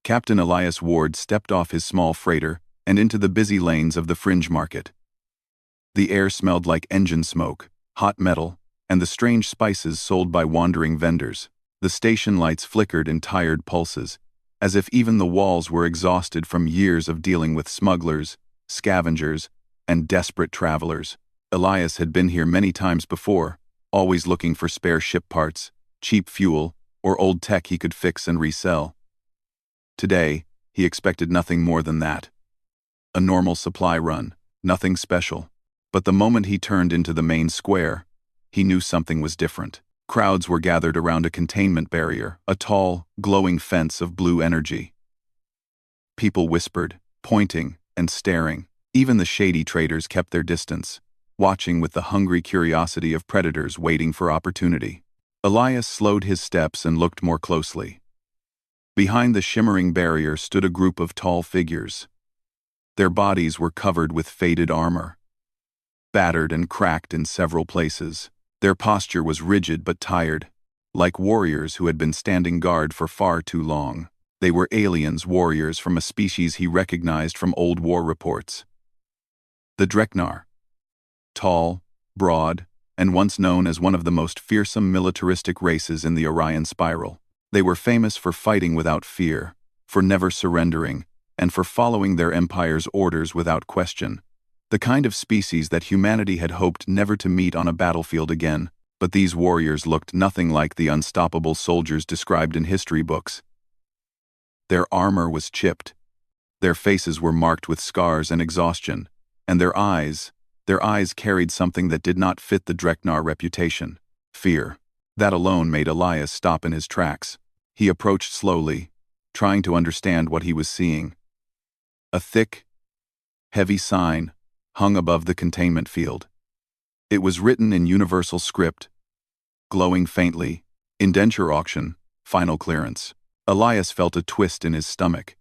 Captain Elias Ward stepped off his small freighter and into the busy lanes of the fringe market. The air smelled like engine smoke, hot metal, and the strange spices sold by wandering vendors. The station lights flickered in tired pulses, as if even the walls were exhausted from years of dealing with smugglers, scavengers, and desperate travelers. Elias had been here many times before, always looking for spare ship parts, cheap fuel, or old tech he could fix and resell. Today, he expected nothing more than that. A normal supply run, nothing special. But the moment he turned into the main square, he knew something was different. Crowds were gathered around a containment barrier, a tall, glowing fence of blue energy. People whispered, pointing, and staring. Even the shady traders kept their distance, watching with the hungry curiosity of predators waiting for opportunity. Elias slowed his steps and looked more closely. Behind the shimmering barrier stood a group of tall figures. Their bodies were covered with faded armor, battered and cracked in several places. Their posture was rigid but tired, like warriors who had been standing guard for far too long. They were aliens, warriors from a species he recognized from old war reports. The Dreknar. Tall, broad, and once known as one of the most fearsome militaristic races in the Orion Spiral. They were famous for fighting without fear, for never surrendering, and for following their empire's orders without question. The kind of species that humanity had hoped never to meet on a battlefield again. But these warriors looked nothing like the unstoppable soldiers described in history books. Their armor was chipped. Their faces were marked with scars and exhaustion, and their eyes carried something that did not fit the Dreknar reputation: fear. That alone made Elias stop in his tracks. He approached slowly, trying to understand what he was seeing. A thick, heavy sign hung above the containment field. It was written in universal script, glowing faintly: Indenture auction, final clearance. Elias felt a twist in his stomach.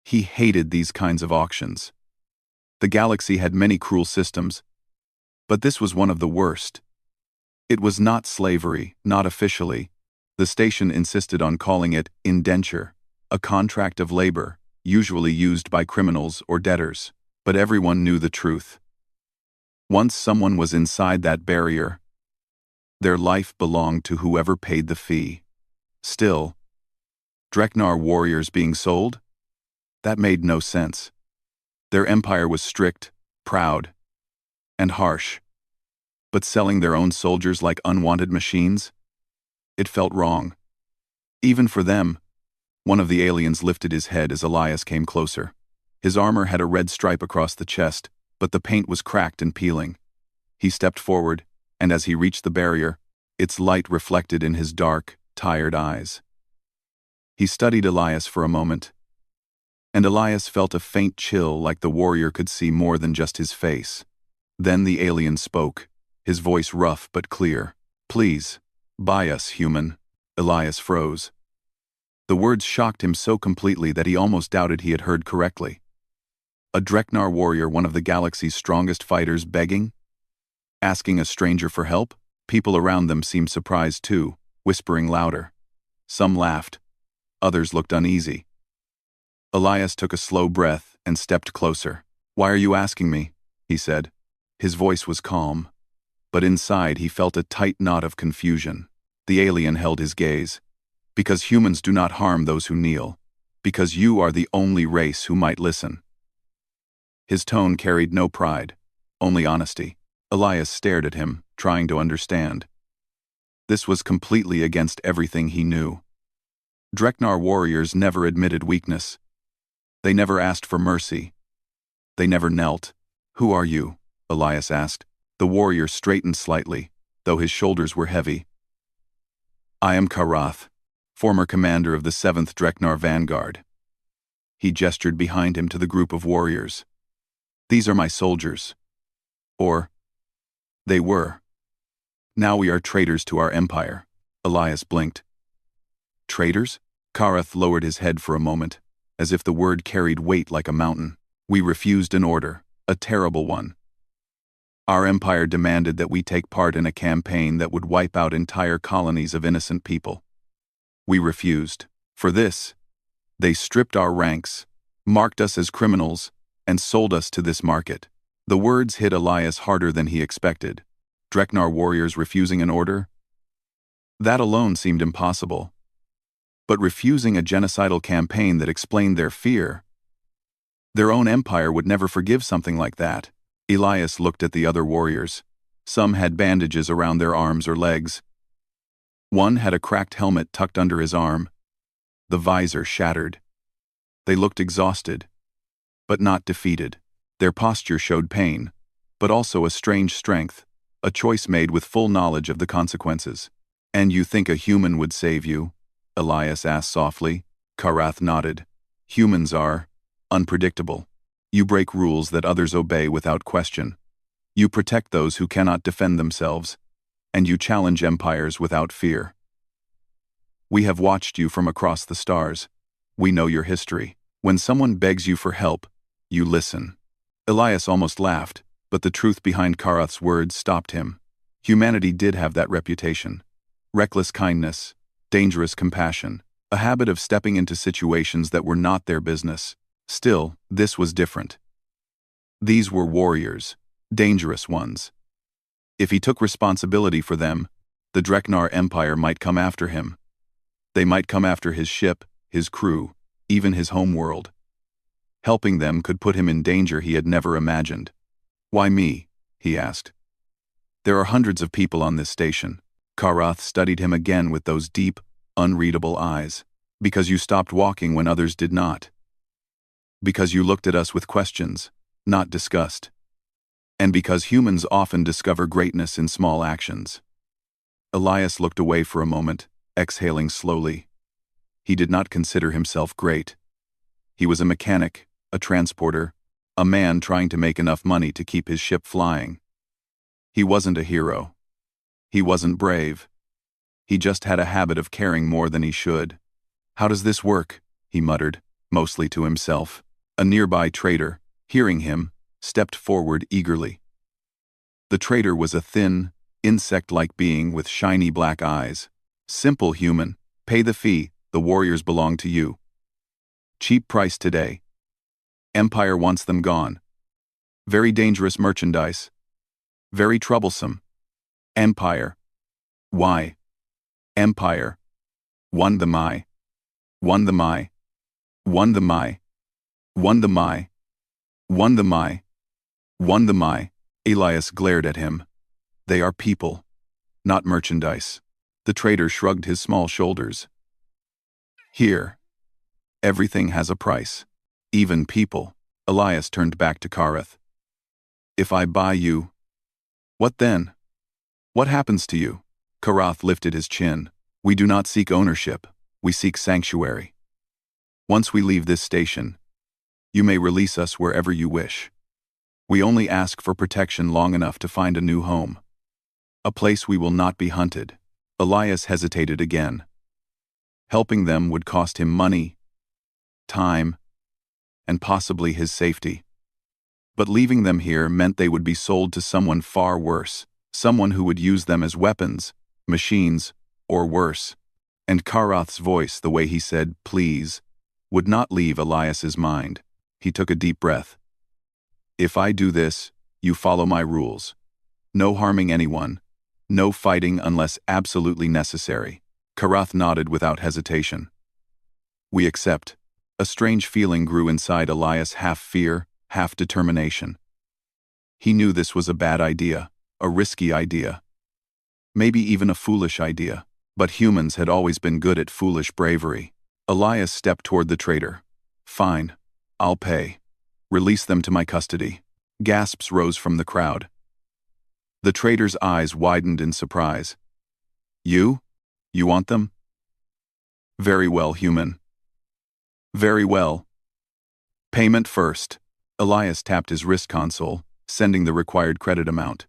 He hated these kinds of auctions. The galaxy had many cruel systems, but this was one of the worst. It was not slavery, not officially. The station insisted on calling it indenture, a contract of labor, usually used by criminals or debtors. But everyone knew the truth. Once someone was inside that barrier, their life belonged to whoever paid the fee. Still, Dreknar warriors being sold? That made no sense. Their empire was strict, proud, and harsh. But selling their own soldiers like unwanted machines? It felt wrong. Even for them. One of the aliens lifted his head as Elias came closer. His armor had a red stripe across the chest, but the paint was cracked and peeling. He stepped forward, and as he reached the barrier, its light reflected in his dark, tired eyes. He studied Elias for a moment, and Elias felt a faint chill, like the warrior could see more than just his face. Then the alien spoke, his voice rough but clear. "Please, buy us, human." Elias froze. The words shocked him so completely that he almost doubted he had heard correctly. A Dreknar warrior, one of the galaxy's strongest fighters, begging? Asking a stranger for help? People around them seemed surprised too, whispering louder. Some laughed. Others looked uneasy. Elias took a slow breath and stepped closer. "Why are you asking me?" he said. His voice was calm, but inside he felt a tight knot of confusion. The alien held his gaze. "Because humans do not harm those who kneel. Because you are the only race who might listen." His tone carried no pride, only honesty. Elias stared at him, trying to understand. This was completely against everything he knew. Dreknar warriors never admitted weakness. They never asked for mercy. They never knelt. "Who are you?" Elias asked. The warrior straightened slightly, though his shoulders were heavy. "I am Karath, former commander of the 7th Dreknar Vanguard." He gestured behind him to the group of warriors. "These are my soldiers." Or, they were. "Now we are traitors to our empire." Elias blinked. "Traitors?" Karath lowered his head for a moment, as if the word carried weight like a mountain. "We refused an order, a terrible one. Our empire demanded that we take part in a campaign that would wipe out entire colonies of innocent people. We refused. For this, They stripped our ranks, marked us as criminals, and sold us to this market. The words hit Elias harder than he expected. Dreknar warriors refusing an order? That alone seemed impossible. But refusing a genocidal campaign that explained their fear? Their own empire would never forgive something like that. Elias looked at the other warriors. Some had bandages around their arms or legs. One had a cracked helmet tucked under his arm, the visor shattered. They looked exhausted, but not defeated. Their posture showed pain, but also a strange strength, a choice made with full knowledge of the consequences. "And you think a human would save you?" Elias asked softly. Karath nodded. "Humans are unpredictable. You break rules that others obey without question. You protect those who cannot defend themselves, and you challenge empires without fear. We have watched you from across the stars. We know your history. When someone begs you for help, you listen." Elias almost laughed, but the truth behind Karath's words stopped him. Humanity did have that reputation. Reckless kindness, dangerous compassion, a habit of stepping into situations that were not their business. Still, this was different. These were warriors, dangerous ones. If he took responsibility for them, the Dreknar Empire might come after him. They might come after his ship, his crew, even his home world. Helping them could put him in danger he had never imagined. "Why me?" he asked. "There are hundreds of people on this station." Karath studied him again with those deep, unreadable eyes. "Because you stopped walking when others did not. Because you looked at us with questions, not disgust. And because humans often discover greatness in small actions." Elias looked away for a moment, exhaling slowly. He did not consider himself great. He was a mechanic, a transporter, a man trying to make enough money to keep his ship flying. He wasn't a hero. He wasn't brave. He just had a habit of caring more than he should. "How does this work?" he muttered, mostly to himself. A nearby trader, hearing him, stepped forward eagerly. The trader was a thin, insect-like being with shiny black eyes. "Simple, human. Pay the fee, the warriors belong to you. Cheap price today. Empire wants them gone. Very dangerous merchandise. Very troublesome. Empire. Why? Empire. Won the my. Won the my. Won the my. Won the my. Won the my. Won the my." Elias glared at him. "They are people, not merchandise." The trader shrugged his small shoulders. "Here. Everything has a price. Even people." Elias turned back to Karath. "If I buy you, what then? What happens to you?" Karath lifted his chin. "We do not seek ownership. We seek sanctuary. Once we leave this station, you may release us wherever you wish. We only ask for protection long enough to find a new home. A place we will not be hunted." Elias hesitated again. Helping them would cost him money, time, and possibly his safety. But leaving them here meant they would be sold to someone far worse, someone who would use them as weapons, machines, or worse. And Karath's voice, the way he said, "please," would not leave Elias's mind. He took a deep breath. "If I do this, you follow my rules. No harming anyone. No fighting unless absolutely necessary." Karath nodded without hesitation. "We accept." A strange feeling grew inside Elias, half fear, half determination. He knew this was a bad idea, a risky idea. Maybe even a foolish idea. But humans had always been good at foolish bravery. Elias stepped toward the trader. "Fine. I'll pay. Release them to my custody." Gasps rose from the crowd. The trader's eyes widened in surprise. "You? You want them? Very well, human. Very well. Payment first." Elias tapped his wrist console, sending the required credit amount.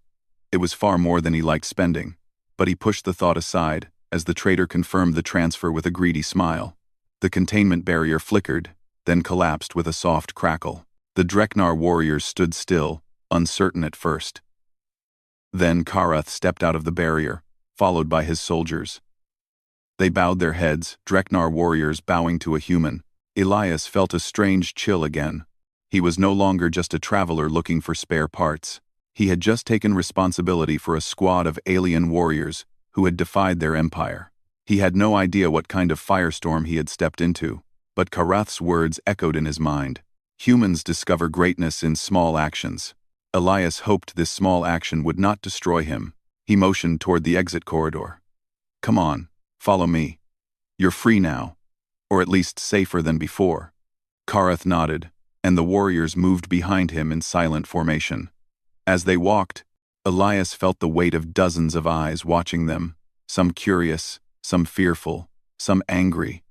It was far more than he liked spending, but he pushed the thought aside as the trader confirmed the transfer with a greedy smile. The containment barrier flickered, then collapsed with a soft crackle. The Dreknar warriors stood still, uncertain at first. Then Karath stepped out of the barrier, followed by his soldiers. They bowed their heads, Dreknar warriors bowing to a human, Elias felt a strange chill again. He was no longer just a traveler looking for spare parts. He had just taken responsibility for a squad of alien warriors who had defied their empire. He had no idea what kind of firestorm he had stepped into, but Karath's words echoed in his mind. Humans discover greatness in small actions. Elias hoped this small action would not destroy him. He motioned toward the exit corridor. "Come on, follow me. You're free now, or at least safer than before." Karath nodded, and the warriors moved behind him in silent formation. As they walked, Elias felt the weight of dozens of eyes watching them, some curious, some fearful, some angry.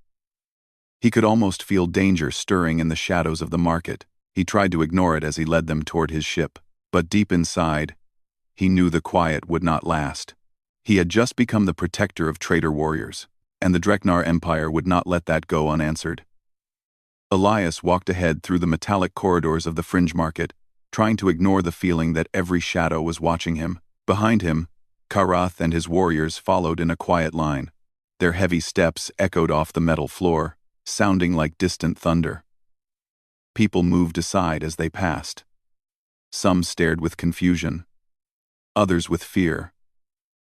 He could almost feel danger stirring in the shadows of the market. He tried to ignore it as he led them toward his ship, but deep inside, he knew the quiet would not last. He had just become the protector of traitor warriors, and the Dreknar Empire would not let that go unanswered. Elias walked ahead through the metallic corridors of the fringe market, trying to ignore the feeling that every shadow was watching him. Behind him, Karath and his warriors followed in a quiet line. Their heavy steps echoed off the metal floor, sounding like distant thunder. People moved aside as they passed. Some stared with confusion, others with fear,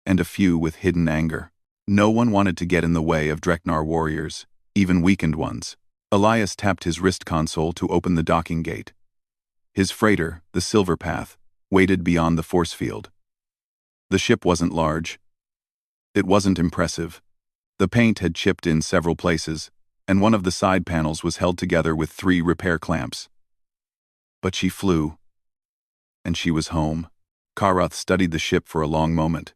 and a few with hidden anger. No one wanted to get in the way of Dreknar warriors, even weakened ones. Elias tapped his wrist console to open the docking gate. His freighter, the Silver Path, waited beyond the force field. The ship wasn't large. It wasn't impressive. The paint had chipped in several places, and one of the side panels was held together with 3 repair clamps. But she flew, and she was home. Karath studied the ship for a long moment.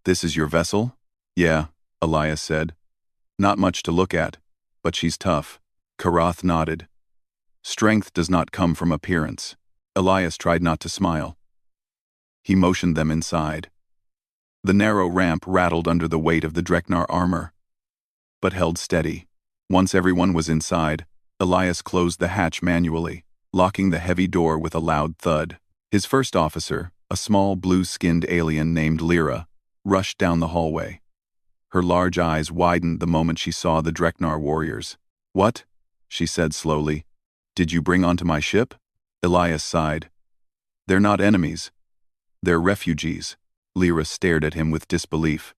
"This is your vessel?" "Yeah," Elias said. "Not much to look at, but she's tough." Karath nodded. "Strength does not come from appearance." Elias tried not to smile. He motioned them inside. The narrow ramp rattled under the weight of the Dreknar armor, but held steady. Once everyone was inside, Elias closed the hatch manually, locking the heavy door with a loud thud. His first officer, a small blue-skinned alien named Lyra, rushed down the hallway. Her large eyes widened the moment she saw the Dreknar warriors. "What?" she said slowly. "Did you bring onto my ship?" Elias sighed. "They're not enemies. They're refugees." Lyra stared at him with disbelief.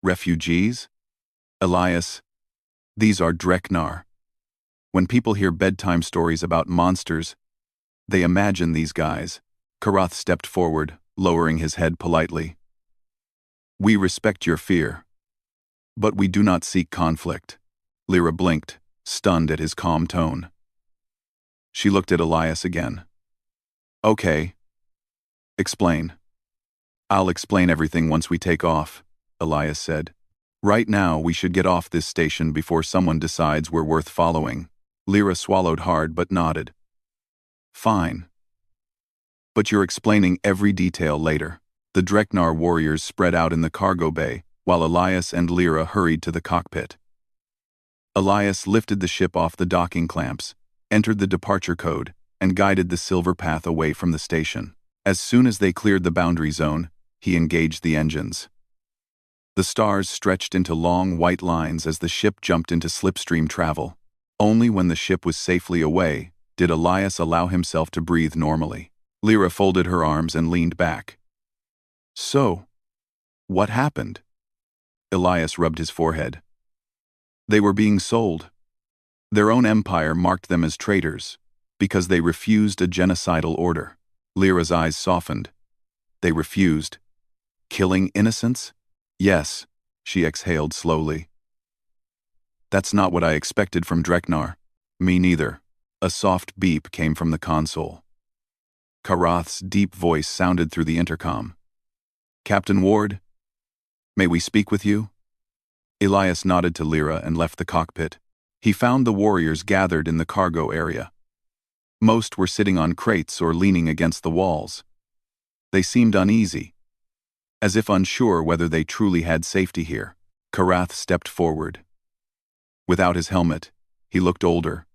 "Refugees?" "Elias, these are Dreknar. When people hear bedtime stories about monsters, they imagine these guys." Karath stepped forward, lowering his head politely. "We respect your fear, but we do not seek conflict." Lyra blinked, stunned at his calm tone. She looked at Elias again. "Okay. Explain." "I'll explain everything once we take off," Elias said. "Right now, we should get off this station before someone decides we're worth following." Lyra swallowed hard but nodded. "Fine. But you're explaining every detail later." The Dreknar warriors spread out in the cargo bay, while Elias and Lyra hurried to the cockpit. Elias lifted the ship off the docking clamps, entered the departure code, and guided the Silver Path away from the station. As soon as they cleared the boundary zone, he engaged the engines. The stars stretched into long white lines as the ship jumped into slipstream travel. Only when the ship was safely away did Elias allow himself to breathe normally. Lyra folded her arms and leaned back. "So, what happened?" Elias rubbed his forehead. "They were being sold. Their own empire marked them as traitors because they refused a genocidal order." Lyra's eyes softened. "They refused? Killing innocents?" "Yes," she exhaled slowly. "That's not what I expected from Dreknar." "Me neither." A soft beep came from the console. Karath's deep voice sounded through the intercom. "Captain Ward, may we speak with you?" Elias nodded to Lyra and left the cockpit. He found the warriors gathered in the cargo area. Most were sitting on crates or leaning against the walls. They seemed uneasy, as if unsure whether they truly had safety here. Karath stepped forward. Without his helmet, he looked older,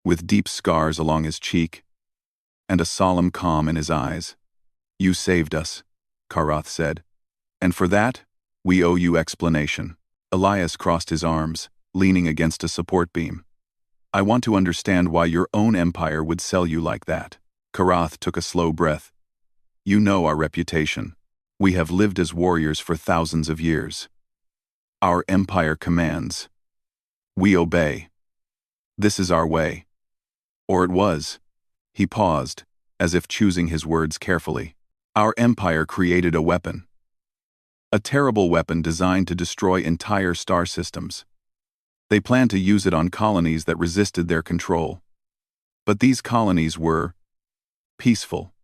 with deep scars along his cheek, and a solemn calm in his eyes. "You saved us," Karath said, "and for that, we owe you explanation." Elias crossed his arms, leaning against a support beam. "I want to understand why your own empire would sell you like that." Karath took a slow breath. "You know our reputation. We have lived as warriors for thousands of years. Our empire commands. We obey. This is our way." Or it was. He paused, as if choosing his words carefully. "Our empire created a weapon. A terrible weapon designed to destroy entire star systems. They planned to use it on colonies that resisted their control. But these colonies were peaceful.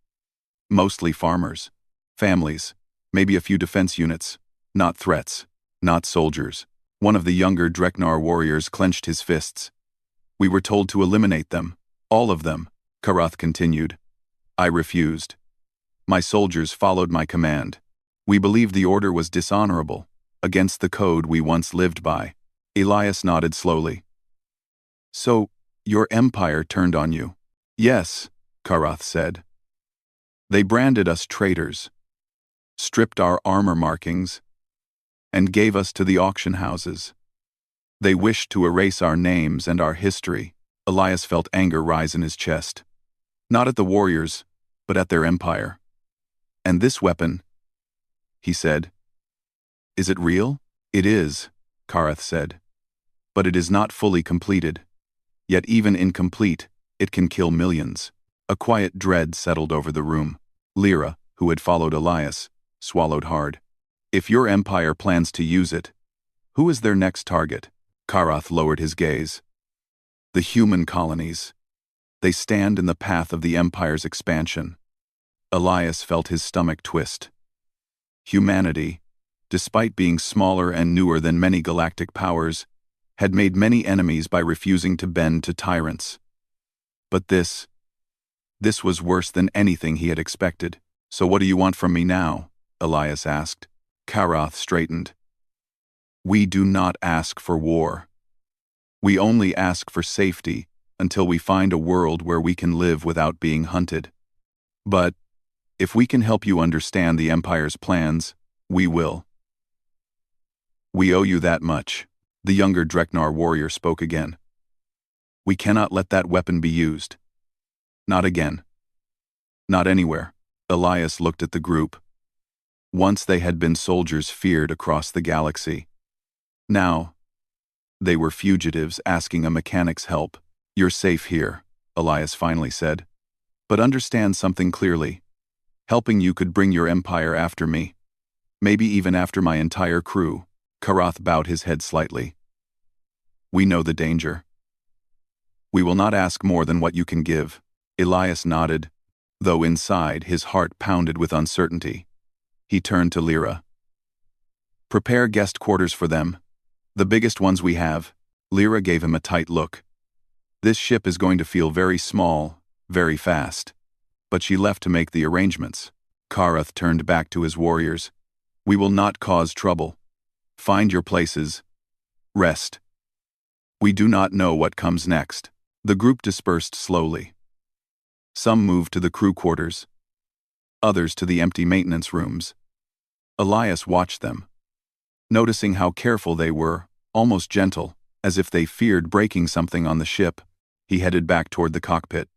Mostly farmers, families, maybe a few defense units, not threats, not soldiers." One of the younger Dreknar warriors clenched his fists. "We were told to eliminate them, all of them," Karath continued. "I refused. My soldiers followed my command. We believed the order was dishonorable, against the code we once lived by." Elias nodded slowly. "So, your empire turned on you?" "Yes," Karath said. "They branded us traitors, stripped our armor markings, and gave us to the auction houses. They wished to erase our names and our history." Elias felt anger rise in his chest. Not at the warriors, but at their empire. "And this weapon," he said. "Is it real?" "It is," Karath said. "But it is not fully completed. Yet even incomplete, it can kill millions." A quiet dread settled over the room. Lyra, who had followed Elias, swallowed hard. "If your empire plans to use it, who is their next target?" Karath lowered his gaze. "The human colonies. They stand in the path of the empire's expansion." Elias felt his stomach twist. Humanity, despite being smaller and newer than many galactic powers, had made many enemies by refusing to bend to tyrants. But this was worse than anything he had expected. "So what do you want from me now?" Elias asked. Karath straightened. "We do not ask for war. We only ask for safety until we find a world where we can live without being hunted. But if we can help you understand the Empire's plans, we will." "We owe you that much," the younger Dreknar warrior spoke again. "We cannot let that weapon be used. Not again. Not anywhere." Elias looked at the group. Once they had been soldiers feared across the galaxy. Now, they were fugitives asking a mechanic's help. "You're safe here," Elias finally said. "But understand something clearly. Helping you could bring your empire after me. Maybe even after my entire crew." Karath bowed his head slightly. "We know the danger. We will not ask more than what you can give." Elias nodded, though inside his heart pounded with uncertainty. He turned to Lyra. "Prepare guest quarters for them. The biggest ones we have." Lyra gave him a tight look. "This ship is going to feel very small, very fast." But she left to make the arrangements. Karath turned back to his warriors. "We will not cause trouble. Find your places. Rest. We do not know what comes next." The group dispersed slowly. Some moved to the crew quarters, others to the empty maintenance rooms. Elias watched them, noticing how careful they were, almost gentle, as if they feared breaking something on the ship. He headed back toward the cockpit.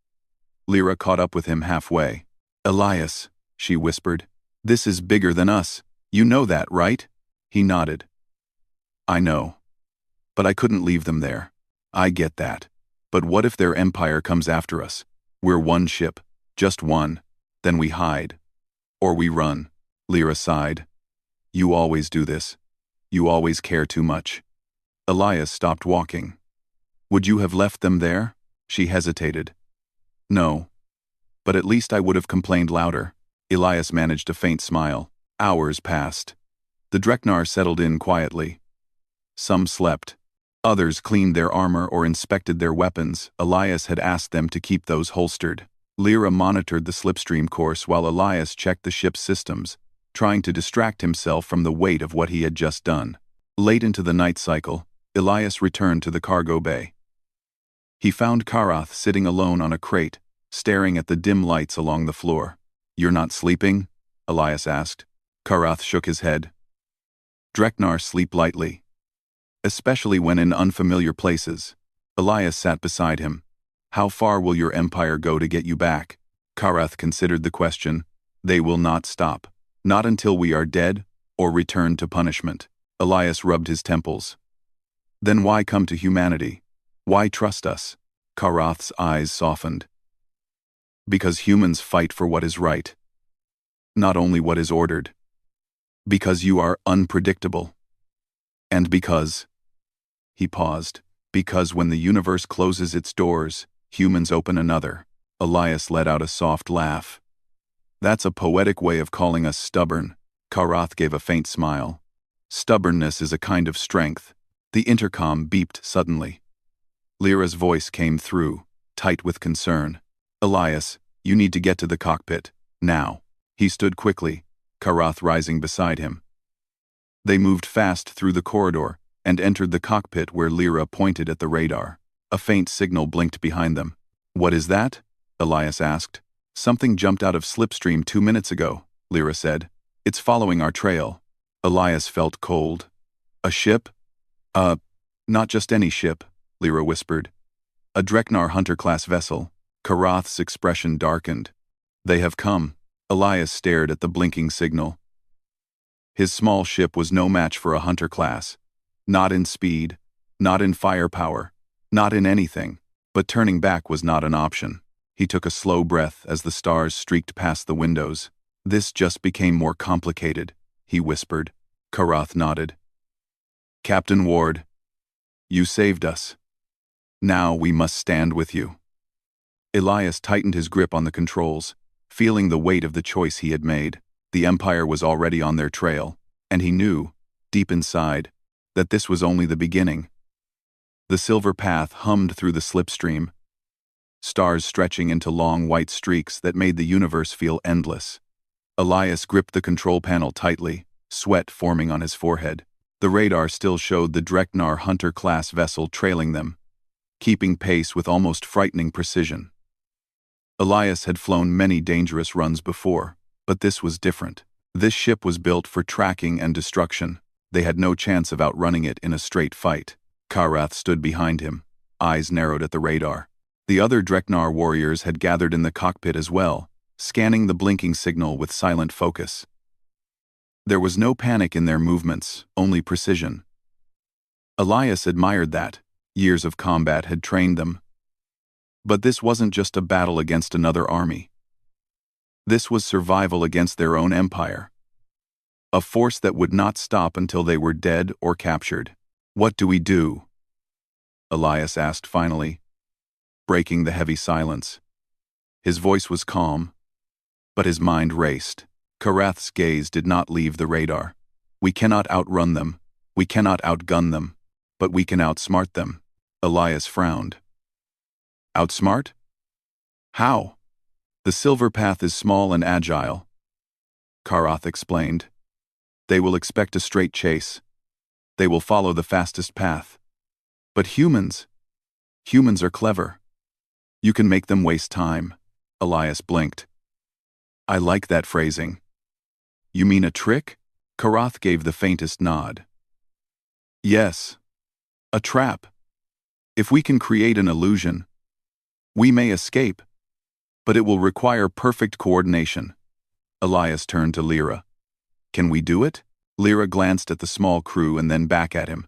Lyra caught up with him halfway. "Elias," she whispered, "this is bigger than us. You know that, right?" He nodded. "I know. But I couldn't leave them there. I get that. But what if their empire comes after us? We're one ship, just one. Then we hide. Or we run." Lyra sighed. "You always do this. You always care too much." Elias stopped walking. "Would you have left them there?" She hesitated. "No. But at least I would have complained louder." Elias managed a faint smile. Hours passed. The Dreknar settled in quietly. Some slept. Others cleaned their armor or inspected their weapons. Elias had asked them to keep those holstered. Lyra monitored the slipstream course while Elias checked the ship's systems, trying to distract himself from the weight of what he had just done. Late into the night cycle, Elias returned to the cargo bay. He found Karath sitting alone on a crate, staring at the dim lights along the floor. "You're not sleeping?" Elias asked. Karath shook his head. "Dreknar sleep lightly. especially when in unfamiliar places. Elias sat beside him. How far will your empire go to get you back? Karath considered the question. They will not stop. Not until we are dead or return to punishment. Elias rubbed his temples. Then why come to humanity? Why trust us? Karath's eyes softened. Because humans fight for what is right. Not only what is ordered. Because you are unpredictable. And because... He paused. Because when the universe closes its doors, humans open another. Elias let out a soft laugh. That's a poetic way of calling us stubborn. Karath gave a faint smile. Stubbornness is a kind of strength. The intercom beeped suddenly. Lyra's voice came through, tight with concern. Elias, you need to get to the cockpit, now. He stood quickly, Karath rising beside him. They moved fast through the corridor and entered the cockpit where Lyra pointed at the radar. A faint signal blinked behind them. What is that? Elias asked. Something jumped out of slipstream 2 minutes ago, Lyra said. It's following our trail. Elias felt cold. A ship? Not just any ship, Lyra whispered. A Dreknar Hunter-class vessel. Karath's expression darkened. They have come. Elias stared at the blinking signal. His small ship was no match for a Hunter class. Not in speed, not in firepower, not in anything. But turning back was not an option. He took a slow breath as the stars streaked past the windows. This just became more complicated, he whispered. Karath nodded. Captain Ward, you saved us. Now we must stand with you. Elias tightened his grip on the controls, feeling the weight of the choice he had made. The Empire was already on their trail, and he knew, deep inside, that this was only the beginning. The silver path hummed through the slipstream, stars stretching into long white streaks that made the universe feel endless. Elias gripped the control panel tightly, sweat forming on his forehead. The radar still showed the Dreknar Hunter-class vessel trailing them, keeping pace with almost frightening precision. Elias had flown many dangerous runs before, but this was different. This ship was built for tracking and destruction. They had no chance of outrunning it in a straight fight. Karath stood behind him, eyes narrowed at the radar. The other Dreknar warriors had gathered in the cockpit as well, scanning the blinking signal with silent focus. There was no panic in their movements, only precision. Elias admired that. Years of combat had trained them. But this wasn't just a battle against another army. This was survival against their own empire. A force that would not stop until they were dead or captured. What do we do? Elias asked finally, breaking the heavy silence. His voice was calm, but his mind raced. Karath's gaze did not leave the radar. We cannot outrun them, we cannot outgun them, but we can outsmart them. Elias frowned. Outsmart? How? The silver path is small and agile, Karath explained. They will expect a straight chase. They will follow the fastest path. But humans are clever. You can make them waste time. Elias blinked. I like that phrasing. You mean a trick? Karath gave the faintest nod. Yes. A trap. If we can create an illusion, we may escape, but it will require perfect coordination. Elias turned to Lyra. Can we do it? Lyra glanced at the small crew and then back at him.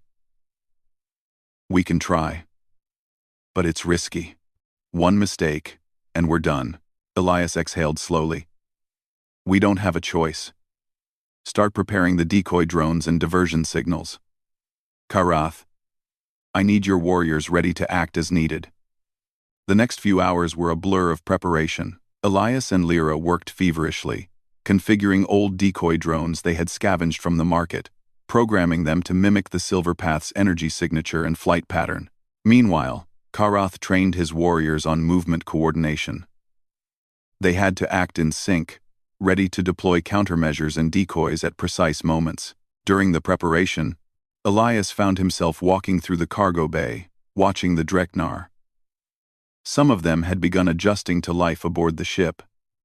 We can try. But it's risky. One mistake, and we're done. Elias exhaled slowly. We don't have a choice. Start preparing the decoy drones and diversion signals. Karath, I need your warriors ready to act as needed. The next few hours were a blur of preparation. Elias and Lyra worked feverishly, configuring old decoy drones they had scavenged from the market, programming them to mimic the Silver Path's energy signature and flight pattern. Meanwhile, Karath trained his warriors on movement coordination. They had to act in sync, ready to deploy countermeasures and decoys at precise moments. During the preparation, Elias found himself walking through the cargo bay, watching the Dreknar. Some of them had begun adjusting to life aboard the ship.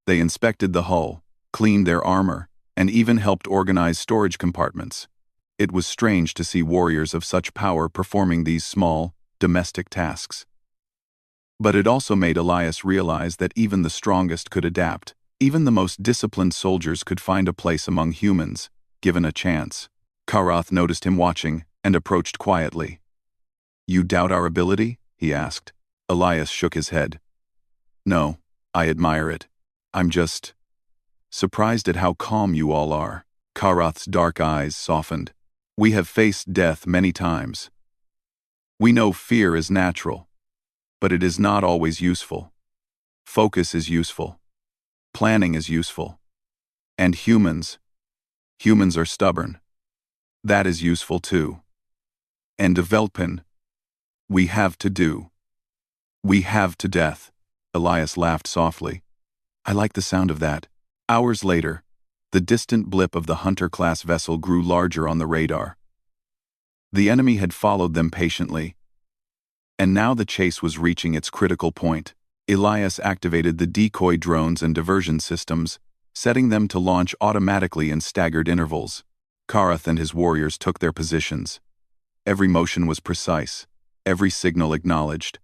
They inspected the hull, cleaned their armor, and even helped organize storage compartments. It was strange to see warriors of such power performing these small, domestic tasks. But it also made Elias realize that even the strongest could adapt. Even the most disciplined soldiers could find a place among humans, given a chance. Karath noticed him watching and approached quietly. "You doubt our ability?" he asked. Elias shook his head. "No, I admire it. I'm just surprised at how calm you all are." Karath's dark eyes softened. "We have faced death many times. We know fear is natural, but it is not always useful. Focus is useful. Planning is useful. And humans are stubborn. That is useful too. And development, we have to do. We have to death." Elias laughed softly. "I like the sound of that." Hours later, the distant blip of the Hunter-class vessel grew larger on the radar. The enemy had followed them patiently, and now the chase was reaching its critical point. Elias activated the decoy drones and diversion systems, setting them to launch automatically in staggered intervals. Karath and his warriors took their positions. Every motion was precise, every signal acknowledged.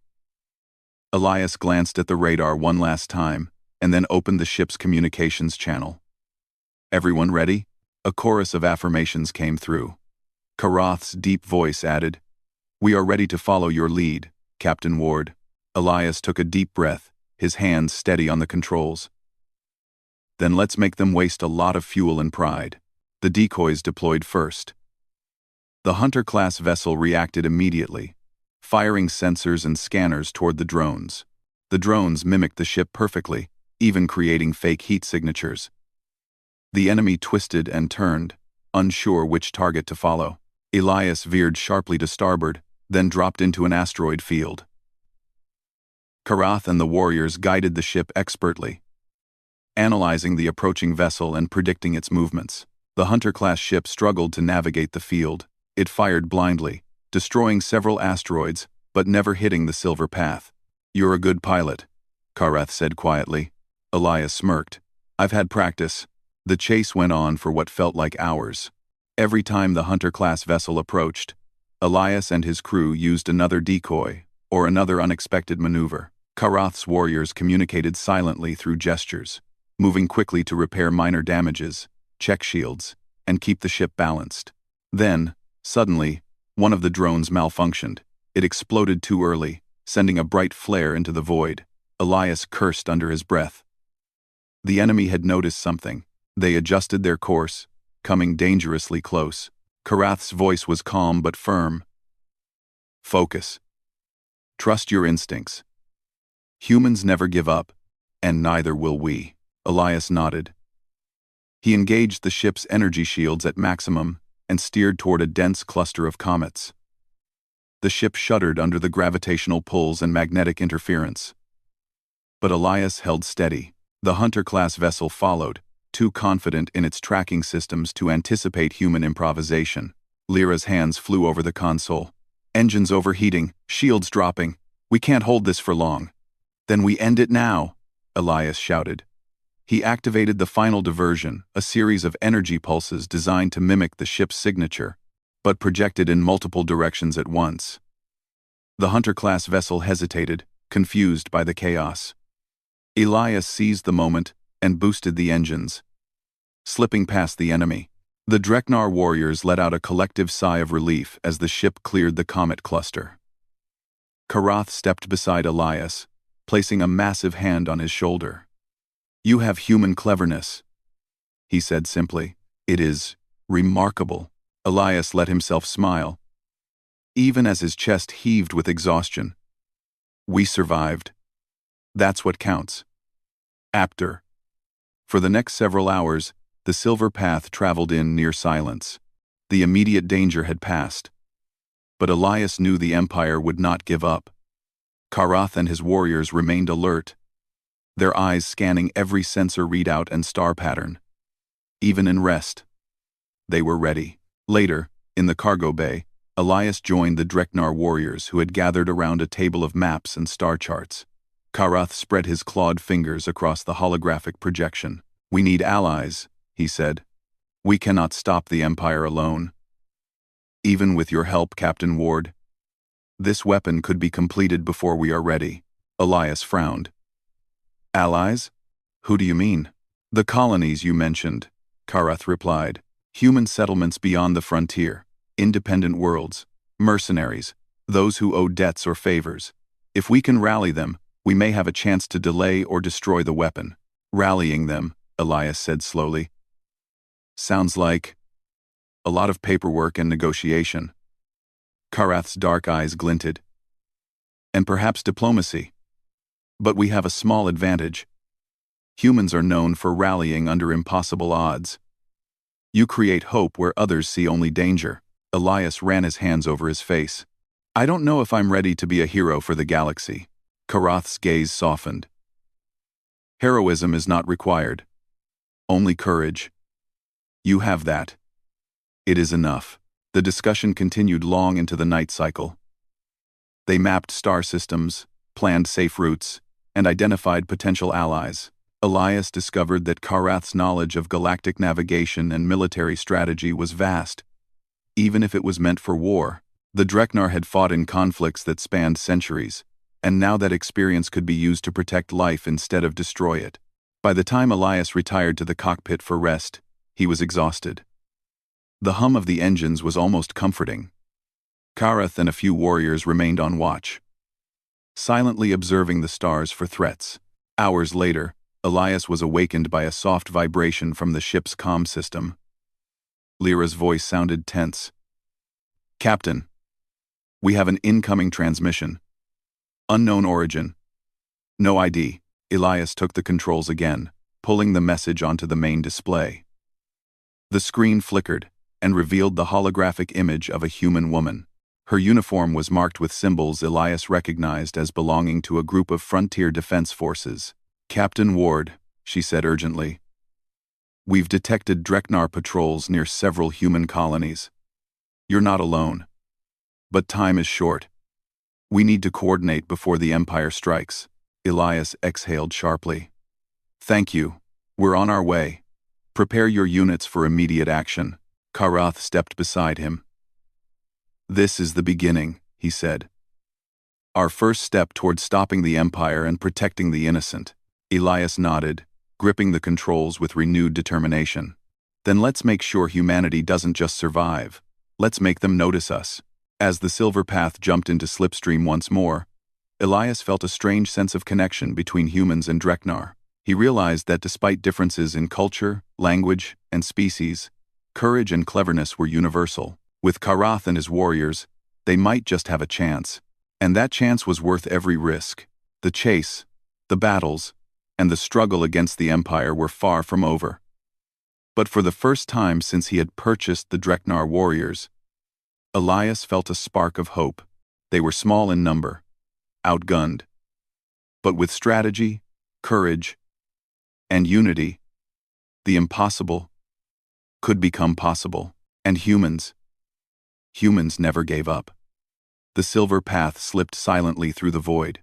Elias glanced at the radar one last time, and then opened the ship's communications channel. "Everyone ready?" A chorus of affirmations came through. Karath's deep voice added, "We are ready to follow your lead, Captain Ward." Elias took a deep breath, his hands steady on the controls. "Then let's make them waste a lot of fuel and pride." The decoys deployed first. The Hunter-class vessel reacted immediately, firing sensors and scanners toward the drones. The drones mimicked the ship perfectly, even creating fake heat signatures. The enemy twisted and turned, unsure which target to follow. Elias veered sharply to starboard, then dropped into an asteroid field. Karath and the warriors guided the ship expertly, analyzing the approaching vessel and predicting its movements. The Hunter-class ship struggled to navigate the field. It fired blindly, destroying several asteroids, but never hitting the silver path. "You're a good pilot," Karath said quietly. Elias smirked. "I've had practice." The chase went on for what felt like hours. Every time the Hunter-class vessel approached, Elias and his crew used another decoy, or another unexpected maneuver. Karath's warriors communicated silently through gestures, moving quickly to repair minor damages, check shields, and keep the ship balanced. Then, suddenly, one of the drones malfunctioned. It exploded too early, sending a bright flare into the void. Elias cursed under his breath. The enemy had noticed something. They adjusted their course, coming dangerously close. Karath's voice was calm but firm. "Focus. Trust your instincts. Humans never give up, and neither will we." Elias nodded. He engaged the ship's energy shields at maximum and steered toward a dense cluster of comets. The ship shuddered under the gravitational pulls and magnetic interference. But Elias held steady. The Hunter-class vessel followed, too confident in its tracking systems to anticipate human improvisation. Lyra's hands flew over the console. "Engines overheating, shields dropping. We can't hold this for long." "Then we end it now," Elias shouted. He activated the final diversion, a series of energy pulses designed to mimic the ship's signature, but projected in multiple directions at once. The Hunter-class vessel hesitated, confused by the chaos. Elias seized the moment and boosted the engines, slipping past the enemy. The Dreknar warriors let out a collective sigh of relief as the ship cleared the comet cluster. Karath stepped beside Elias, placing a massive hand on his shoulder. "You have human cleverness," he said simply. "It is remarkable." Elias let himself smile, even as his chest heaved with exhaustion. "We survived. That's what counts." After. For the next several hours, the silver path traveled in near silence. The immediate danger had passed. But Elias knew the Empire would not give up. Karath and his warriors remained alert, their eyes scanning every sensor readout and star pattern. Even in rest, they were ready. Later, in the cargo bay, Elias joined the Dreknar warriors who had gathered around a table of maps and star charts. Karath spread his clawed fingers across the holographic projection. "We need allies," he said. "We cannot stop the Empire alone." Even with your help, Captain Ward, this weapon could be completed before we are ready. Elias frowned. Allies? Who do you mean? The colonies you mentioned, Karath replied. Human settlements beyond the frontier, independent worlds, mercenaries, those who owe debts or favors. If we can rally them, we may have a chance to delay or destroy the weapon. Rallying them, Elias said slowly. Sounds like a lot of paperwork and negotiation. Karath's dark eyes glinted. And perhaps diplomacy. But we have a small advantage. Humans are known for rallying under impossible odds. You create hope where others see only danger. Elias ran his hands over his face. I don't know if I'm ready to be a hero for the galaxy. Karath's gaze softened. Heroism is not required. Only courage. You have that. It is enough. The discussion continued long into the night cycle. They mapped star systems, planned safe routes, and identified potential allies. Elias discovered that Karath's knowledge of galactic navigation and military strategy was vast. Even if it was meant for war, the Dreknar had fought in conflicts that spanned centuries, and now that experience could be used to protect life instead of destroy it. By the time Elias retired to the cockpit for rest, he was exhausted. The hum of the engines was almost comforting. Karath and a few warriors remained on watch, silently observing the stars for threats. Hours later, Elias was awakened by a soft vibration from the ship's comm system. Lyra's voice sounded tense. Captain, we have an incoming transmission. Unknown origin. No ID. Elias took the controls again, pulling the message onto the main display. The screen flickered and revealed the holographic image of a human woman. Her uniform was marked with symbols Elias recognized as belonging to a group of frontier defense forces. Captain Ward, she said urgently. We've detected Dreknar patrols near several human colonies. You're not alone. But time is short. We need to coordinate before the Empire strikes. Elias exhaled sharply. Thank you. We're on our way. Prepare your units for immediate action. Karath stepped beside him. This is the beginning, he said. Our first step toward stopping the Empire and protecting the innocent. Elias nodded, gripping the controls with renewed determination. Then let's make sure humanity doesn't just survive. Let's make them notice us. As the silver path jumped into slipstream once more, Elias felt a strange sense of connection between humans and Dreknar. He realized that despite differences in culture, language, and species, courage and cleverness were universal. With Karath and his warriors, they might just have a chance. And that chance was worth every risk. The chase, the battles, and the struggle against the Empire were far from over. But for the first time since he had purchased the Dreknar warriors, Elias felt a spark of hope. They were small in number, outgunned. But with strategy, courage, and unity, the impossible could become possible. And humans never gave up. The silver path slipped silently through the void,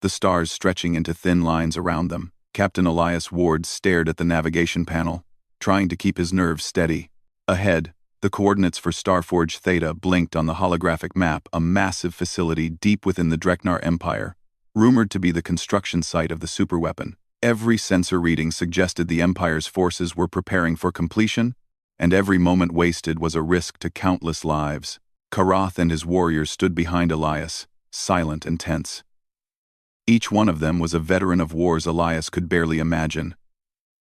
the stars stretching into thin lines around them. Captain Elias Ward stared at the navigation panel, trying to keep his nerves steady. Ahead, the coordinates for Starforge Theta blinked on the holographic map, a massive facility deep within the Dreknar Empire, rumored to be the construction site of the superweapon. Every sensor reading suggested the Empire's forces were preparing for completion, and every moment wasted was a risk to countless lives. Karath and his warriors stood behind Elias, silent and tense. Each one of them was a veteran of wars Elias could barely imagine.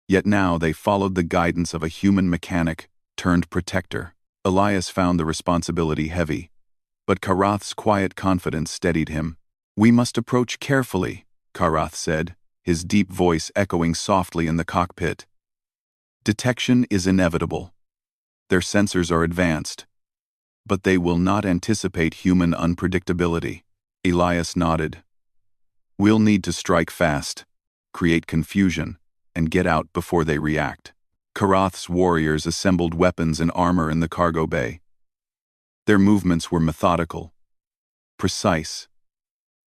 Yet now they followed the guidance of a human mechanic turned protector. Elias found the responsibility heavy, but Karath's quiet confidence steadied him. We must approach carefully, Karath said, his deep voice echoing softly in the cockpit. Detection is inevitable. Their sensors are advanced, but they will not anticipate human unpredictability. Elias nodded. We'll need to strike fast, create confusion, and get out before they react. Karath's warriors assembled weapons and armor in the cargo bay. Their movements were methodical, precise,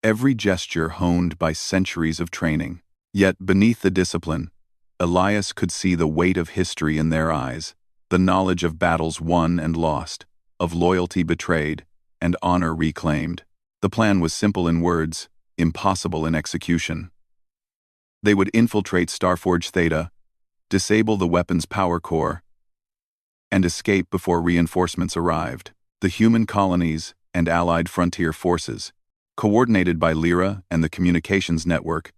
every gesture honed by centuries of training. Yet beneath the discipline, Elias could see the weight of history in their eyes, the knowledge of battles won and lost, of loyalty betrayed and honor reclaimed. The plan was simple in words, impossible in execution. They would infiltrate Starforge Theta, disable the weapon's power core, and escape before reinforcements arrived. The human colonies and allied frontier forces, coordinated by Lyra and the communications network,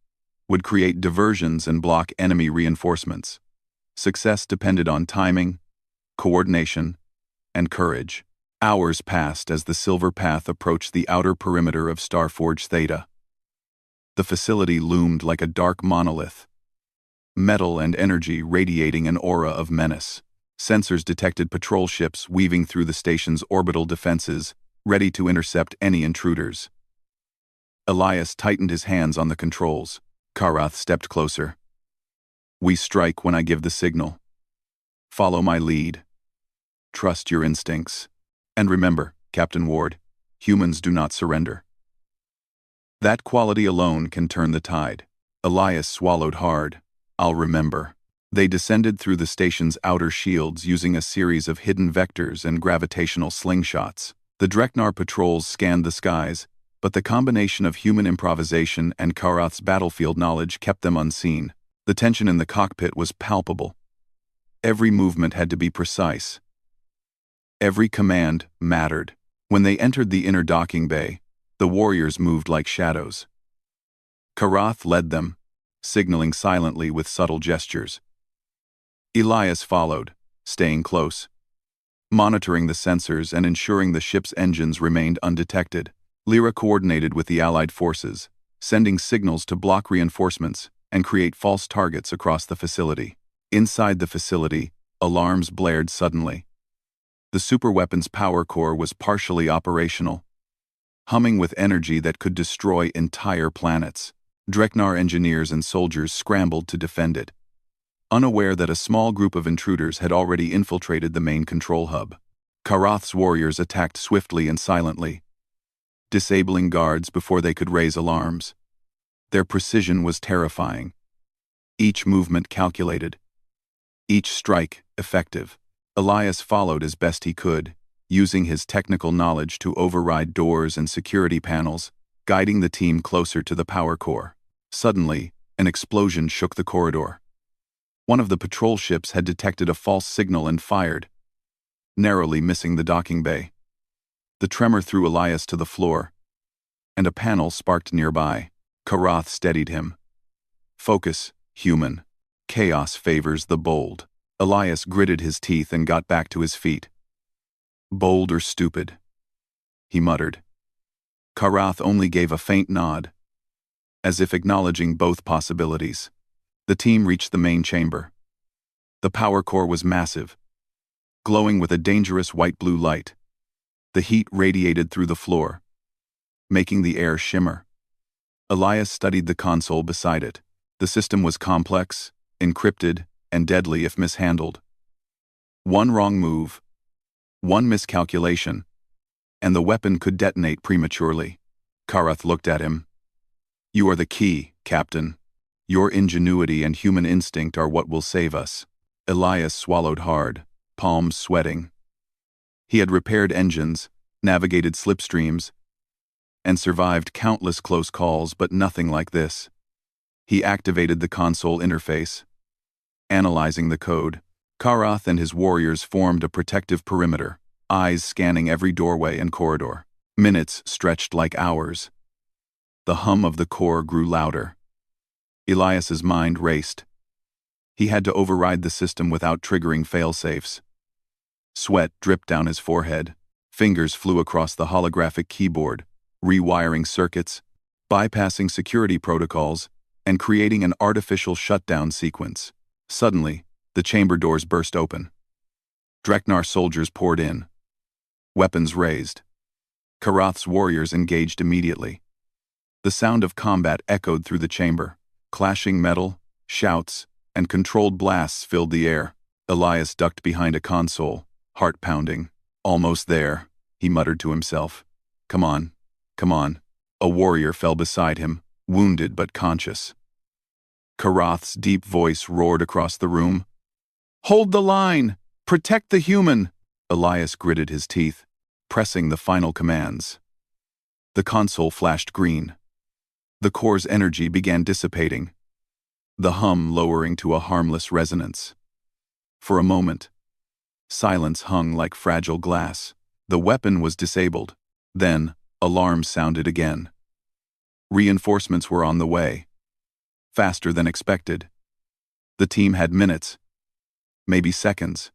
would create diversions and block enemy reinforcements. Success depended on timing, coordination, and courage. Hours passed as the Silver Path approached the outer perimeter of Starforge Theta. The facility loomed like a dark monolith, metal and energy radiating an aura of menace. Sensors detected patrol ships weaving through the station's orbital defenses, ready to intercept any intruders. Elias tightened his hands on the controls. Karath stepped closer. "We strike when I give the signal. Follow my lead. Trust your instincts. And remember, Captain Ward, humans do not surrender." That quality alone can turn the tide. Elias swallowed hard. "I'll remember." They descended through the station's outer shields using a series of hidden vectors and gravitational slingshots. The Dreknar patrols scanned the skies, but the combination of human improvisation and Karath's battlefield knowledge kept them unseen. The tension in the cockpit was palpable. Every movement had to be precise. Every command mattered. When they entered the inner docking bay, the warriors moved like shadows. Karath led them, signaling silently with subtle gestures. Elias followed, staying close, monitoring the sensors and ensuring the ship's engines remained undetected. Lyra coordinated with the Allied forces, sending signals to block reinforcements and create false targets across the facility. Inside the facility, alarms blared suddenly. The superweapon's power core was partially operational, humming with energy that could destroy entire planets. Dreknar engineers and soldiers scrambled to defend it, unaware that a small group of intruders had already infiltrated the main control hub. Karath's warriors attacked swiftly and silently, disabling guards before they could raise alarms. Their precision was terrifying. Each movement calculated, each strike effective. Elias followed as best he could, using his technical knowledge to override doors and security panels, guiding the team closer to the power core. Suddenly, an explosion shook the corridor. One of the patrol ships had detected a false signal and fired, narrowly missing the docking bay. The tremor threw Elias to the floor, and a panel sparked nearby. Karath steadied him. "Focus, human. Chaos favors the bold." Elias gritted his teeth and got back to his feet. "Bold or stupid," he muttered. Karath only gave a faint nod, as if acknowledging both possibilities. The team reached the main chamber. The power core was massive, glowing with a dangerous white-blue light. The heat radiated through the floor, making the air shimmer. Elias studied the console beside it. The system was complex, encrypted, and deadly if mishandled. One wrong move, one miscalculation, and the weapon could detonate prematurely. Karath looked at him. "You are the key, Captain. Your ingenuity and human instinct are what will save us." Elias swallowed hard, palms sweating. He had repaired engines, navigated slipstreams, and survived countless close calls, but nothing like this. He activated the console interface. Analyzing the code, Karath and his warriors formed a protective perimeter, eyes scanning every doorway and corridor. Minutes stretched like hours. The hum of the core grew louder. Elias's mind raced. He had to override the system without triggering fail-safes. Sweat dripped down his forehead. Fingers flew across the holographic keyboard, rewiring circuits, bypassing security protocols, and creating an artificial shutdown sequence. Suddenly, the chamber doors burst open. Dreknar soldiers poured in, weapons raised. Karath's warriors engaged immediately. The sound of combat echoed through the chamber. Clashing metal, shouts, and controlled blasts filled the air. Elias ducked behind a console, heart pounding. "Almost there," he muttered to himself. Come on. A warrior fell beside him, wounded but conscious. Karath's deep voice roared across the room. "Hold the line! Protect the human!" Elias gritted his teeth. pressing the final commands. The console flashed green. The core's energy began dissipating, the hum lowering to a harmless resonance. For a moment, silence hung like fragile glass. The weapon was disabled. Then, alarms sounded again. Reinforcements were on the way, faster than expected. The team had minutes, maybe seconds,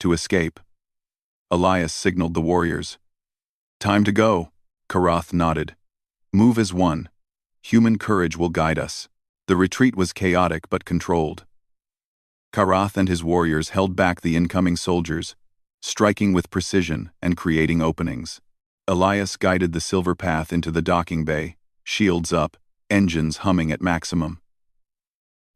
to escape. Elias signaled the warriors. "Time to go." Karath nodded. "Move as one. Human courage will guide us." The retreat was chaotic but controlled. Karath and his warriors held back the incoming soldiers, striking with precision and creating openings. Elias guided the silver path into the docking bay, shields up, engines humming at maximum.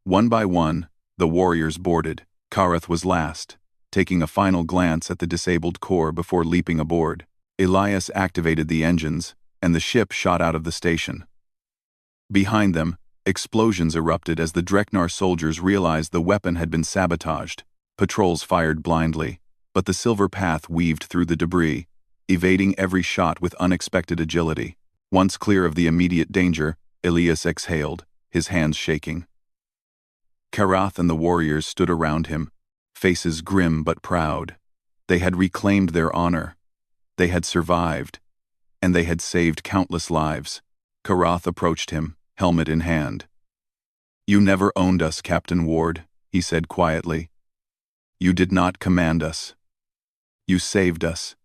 One by one, the warriors boarded. Karath was last, taking a final glance at the disabled core before leaping aboard. Elias activated the engines, and the ship shot out of the station. Behind them, explosions erupted as the Dreknar soldiers realized the weapon had been sabotaged. Patrols fired blindly, but the silver path weaved through the debris, evading every shot with unexpected agility. Once clear of the immediate danger, Elias exhaled, his hands shaking. Karath and the warriors stood around him, faces grim but proud. They had reclaimed their honor. They had survived, and they had saved countless lives. Karath approached him, helmet in hand. "You never owned us, Captain Ward," he said quietly. "You did not command us. You saved us.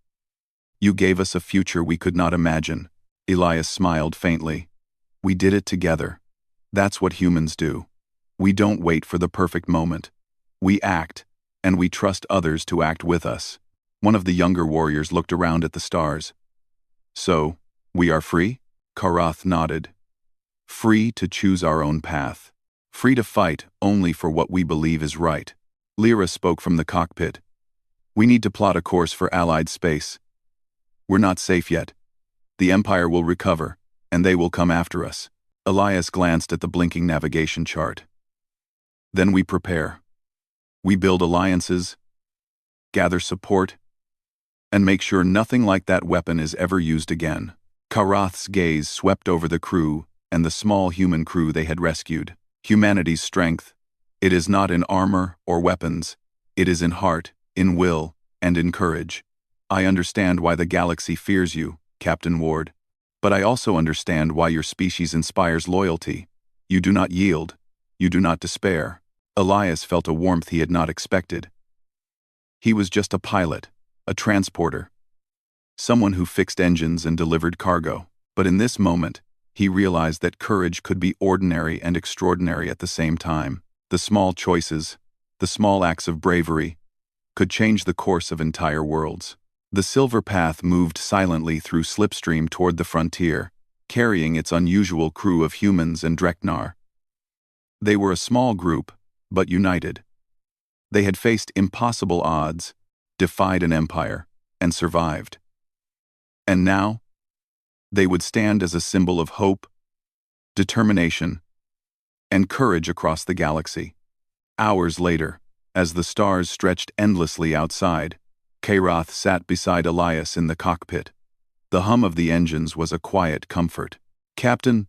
You gave us a future we could not imagine." Elias smiled faintly. "We did it together. That's what humans do. We don't wait for the perfect moment. We act, and we trust others to act with us." One of the younger warriors looked around at the stars. "So, we are free?" Karath nodded. "Free to choose our own path. Free to fight only for what we believe is right." Lyra spoke from the cockpit. "We need to plot a course for Allied space. We're not safe yet. The Empire will recover, and they will come after us." Elias glanced at the blinking navigation chart. "Then we prepare. We build alliances, gather support, and make sure nothing like that weapon is ever used again." Karath's gaze swept over the crew and the small human crew they had rescued. Humanity's strength, it is not in armor or weapons, it is in heart, in will, and in courage. "I understand why the galaxy fears you, Captain Ward, but I also understand why your species inspires loyalty. You do not yield, you do not despair." Elias felt a warmth he had not expected. He was just a pilot, a transporter, someone who fixed engines and delivered cargo. But in this moment, he realized that courage could be ordinary and extraordinary at the same time. The small choices, the small acts of bravery, could change the course of entire worlds. The silver path moved silently through slipstream toward the frontier, carrying its unusual crew of humans and Dreknar. They were a small group, but united. They had faced impossible odds, defied an empire, and survived. And now, they would stand as a symbol of hope, determination, and courage across the galaxy. Hours later, as the stars stretched endlessly outside, Karath sat beside Elias in the cockpit. The hum of the engines was a quiet comfort. "Captain,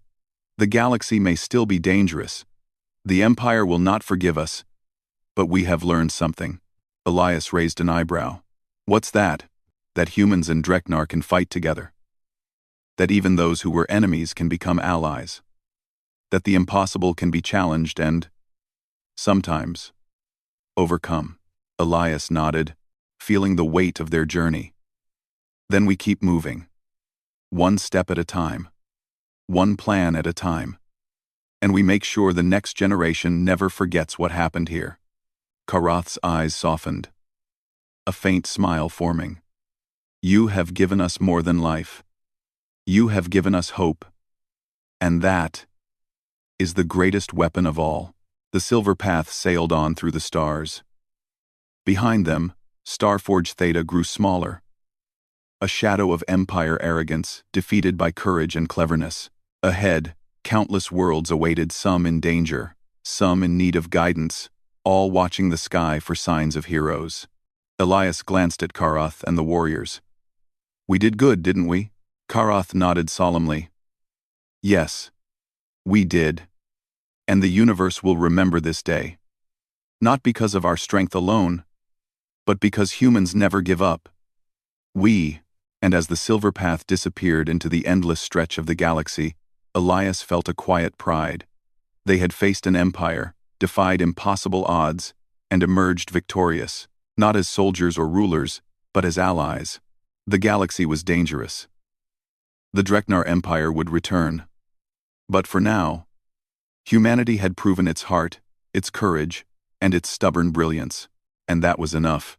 the galaxy may still be dangerous. The Empire will not forgive us, but we have learned something." Elias raised an eyebrow. "What's that?" "That humans and Dreknar can fight together. That even those who were enemies can become allies. That the impossible can be challenged and, sometimes, overcome." Elias nodded, feeling the weight of their journey. "Then we keep moving. One step at a time. One plan at a time. And we make sure the next generation never forgets what happened here." Karath's eyes softened, a faint smile forming. "You have given us more than life. You have given us hope. And that is the greatest weapon of all." The silver path sailed on through the stars. Behind them, Starforge Theta grew smaller, a shadow of Empire arrogance defeated by courage and cleverness. Ahead, countless worlds awaited, some in danger, some in need of guidance, all watching the sky for signs of heroes. Elias glanced at Karath and the warriors. We did good, didn't we? Karath nodded solemnly. Yes, we did. And the universe will remember this day. Not because of our strength alone, but because humans never give up. And as the silver path disappeared into the endless stretch of the galaxy, Elias felt a quiet pride. They had faced an empire, defied impossible odds, and emerged victorious, not as soldiers or rulers, but as allies. The galaxy was dangerous. The Dreknar Empire would return. But for now, humanity had proven its heart, its courage, and its stubborn brilliance, and that was enough.